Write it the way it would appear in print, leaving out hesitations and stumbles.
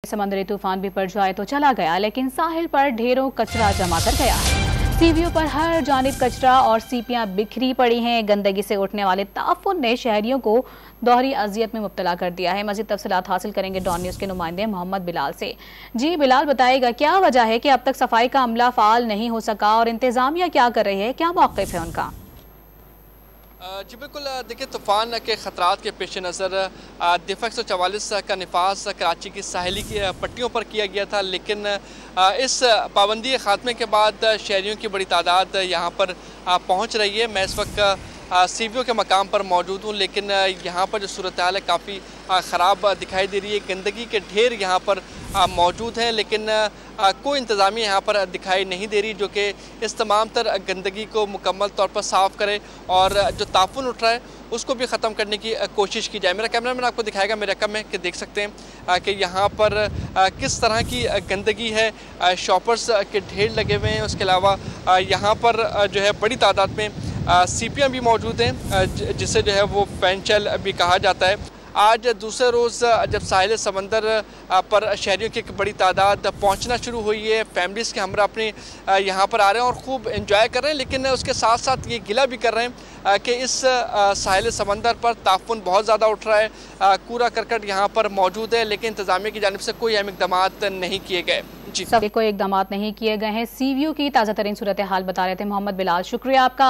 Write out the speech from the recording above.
समंदरी तूफान भी पड़ जाए तो चला गया, लेकिन साहिल पर ढेरों कचरा जमा कर गया है। सीवियों पर हर जानिब कचरा और सीपियां बिखरी पड़ी हैं। गंदगी से उठने वाले ताफुन ने शहरियों को दोहरी अजियत में मुब्तला कर दिया है। मज़ीद तफसीलात हासिल करेंगे डॉन न्यूज़ के नुमाइंदे मोहम्मद बिलाल से। जी बिलाल, बताएगा क्या वजह है कि अब तक सफाई का अमला फाल नहीं हो सका और इंतजामिया क्या कर रही है, क्या मौक़िफ़ है उनका? जी बिल्कुल, देखिए तूफ़ान के ख़तरात के पेश नज़र दफ़ा 144 का निफाज कराची की साहिली की पट्टियों पर किया गया था, लेकिन इस पाबंदी के ख़ात्मे के बाद शहरियों की बड़ी तादाद यहाँ पर पहुँच रही है। मैं इस वक्त सीवियों के मकाम पर मौजूद हूँ, लेकिन यहाँ पर जो सूरत हाल है काफ़ी ख़राब दिखाई दे रही है। गंदगी के ढेर यहाँ पर मौजूद हैं, लेकिन कोई इंतज़ामिया यहाँ पर दिखाई नहीं दे रही जो कि इस तमाम तर गंदगी को मुकम्मल तौर पर साफ़ करे और जो ताफुन उठ रहा है उसको भी ख़त्म करने की कोशिश की जाए। मेरा कैमरामैन आपको दिखाएगा मेरे रकम में कि देख सकते हैं कि यहाँ पर किस तरह की गंदगी है। शॉपर्स के ढेर लगे हुए हैं, उसके अलावा यहाँ पर जो है बड़ी तादाद में सीपियाँ भी मौजूद हैं, जिसे जो है वो पेंचल भी कहा जाता है। आज दूसरे रोज़ जब साहिल समंदर पर शहरियों की एक बड़ी तादाद पहुंचना शुरू हुई है, फैमिलीज़ के हमरा अपने यहाँ पर आ रहे हैं और खूब एंजॉय कर रहे हैं, लेकिन उसके साथ साथ ये गिला भी कर रहे हैं कि इस साहिल समंदर पर ताफुन बहुत ज़्यादा उठ रहा है। कूड़ा करकट यहाँ पर मौजूद है, लेकिन इंतज़ामिया की जानिब से कोई अहम इक़दाम नहीं किए गए। जी, कोई इक़दाम नहीं किए गए हैं। सीवियों की ताज़ा तरीन सूरत हाल बता रहे थे मोहम्मद बिलाल, शुक्रिया आपका।